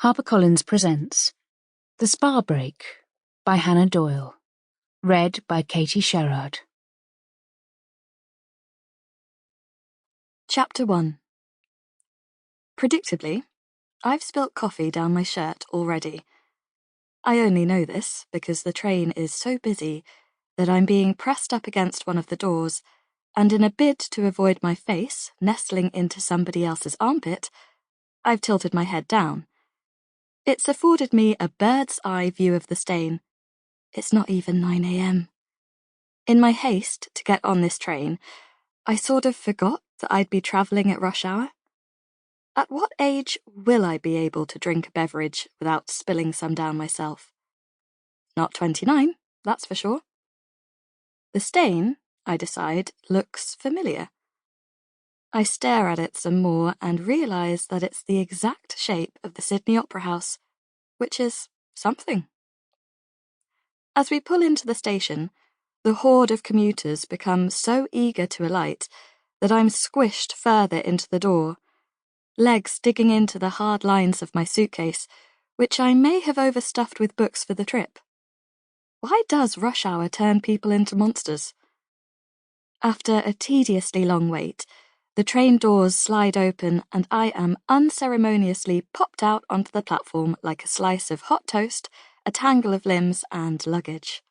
HarperCollins presents The Spa Break by Hannah Doyle. Read by Katie Sherrard. Chapter 1. Predictably, I've spilt coffee down my shirt already. I only know this because the train is so busy that I'm being pressed up against one of the doors, and in a bid to avoid my face nestling into somebody else's armpit, I've tilted my head down. It's afforded me a bird's eye view of the stain. It's not even 9 a.m. In my haste to get on this train, I sort of forgot that I'd be travelling at rush hour. At what age will I be able to drink a beverage without spilling some down myself? Not 29, that's for sure. The stain, I decide, looks familiar. I stare at it some more and realise that it's the exact shape of the Sydney Opera House, which is something. As we pull into the station, the horde of commuters become so eager to alight that I'm squished further into the door, legs digging into the hard lines of my suitcase, which I may have overstuffed with books for the trip. Why does rush hour turn people into monsters? After a tediously long wait, the train doors slide open and I am unceremoniously popped out onto the platform like a slice of hot toast, a tangle of limbs and luggage.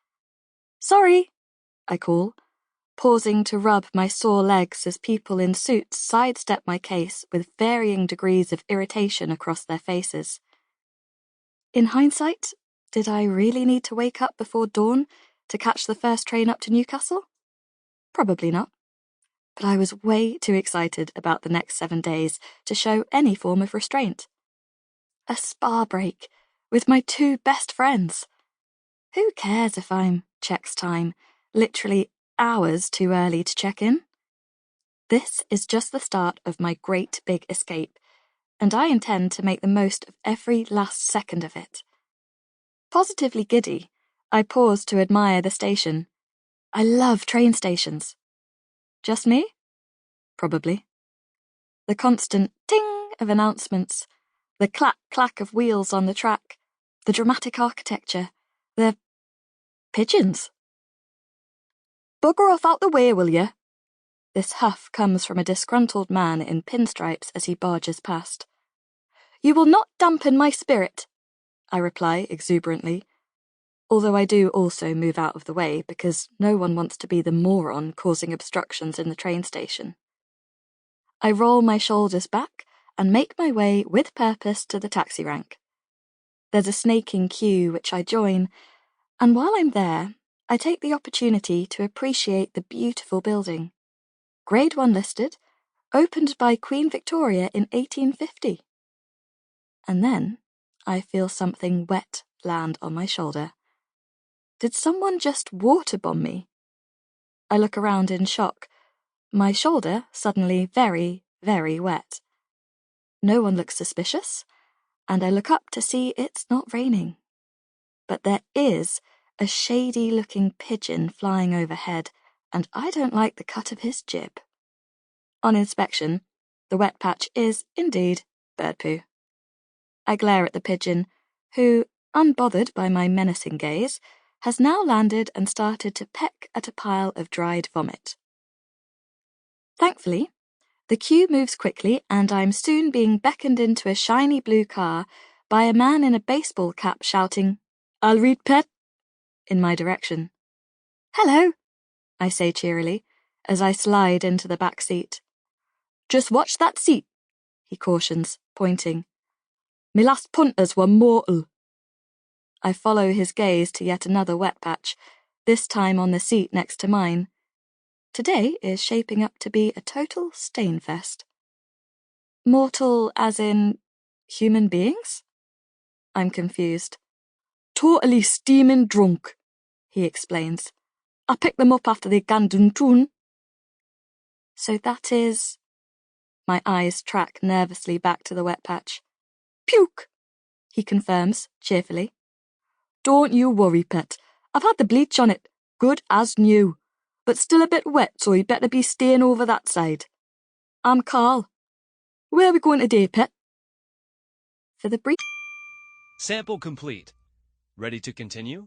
"Sorry," I call, pausing to rub my sore legs as people in suits sidestep my case with varying degrees of irritation across their faces. In hindsight, did I really need to wake up before dawn to catch the first train up to Newcastle? Probably not. But I was way too excited about the next 7 days to show any form of restraint. A spa break with my two best friends. Who cares if I'm checks time, literally hours too early to check in? This is just the start of my great big escape, and I intend to make the most of every last second of it. Positively giddy, I pause to admire the station. I love train stations. Just me? Probably. The constant ting of announcements, the clack-clack of wheels on the track, the dramatic architecture, the pigeons. "Bugger off out the way, will you?" This huff comes from a disgruntled man in pinstripes as he barges past. "You will not dampen my spirit," I reply exuberantly, although I do also move out of the way because no one wants to be the moron causing obstructions in the train station. I roll my shoulders back and make my way with purpose to the taxi rank. There's a snaking queue which I join, and while I'm there, I take the opportunity to appreciate the beautiful building. Grade 1 listed, opened by Queen Victoria in 1850. And then I feel something wet land on my shoulder. Did someone just water bomb me? I look around in shock, my shoulder suddenly very, very wet. No one looks suspicious, and I look up to see it's not raining. But there is a shady-looking pigeon flying overhead, and I don't like the cut of his jib. On inspection, the wet patch is, indeed, bird poo. I glare at the pigeon, who, unbothered by my menacing gaze, has now landed and started to peck at a pile of dried vomit. Thankfully, the queue moves quickly and I'm soon being beckoned into a shiny blue car by a man in a baseball cap shouting, "I'll read pet," in my direction. "Hello," I say cheerily, as I slide into the back seat. "Just watch that seat," he cautions, pointing. "Me last punters were mortal." I follow his gaze to yet another wet patch, this time on the seat next to mine. Today is shaping up to be a total stain fest. Mortal as in human beings? I'm confused. "Totally steaming drunk," he explains. "I picked them up after they gandun tune." So that is... My eyes track nervously back to the wet patch. "Puke," he confirms, cheerfully. "Don't you worry, pet. I've had the bleach on it, good as new, but still a bit wet, so you better be staying over that side. I'm Carl. Where are we going today, pet?" For the brief Sample complete. Ready to continue?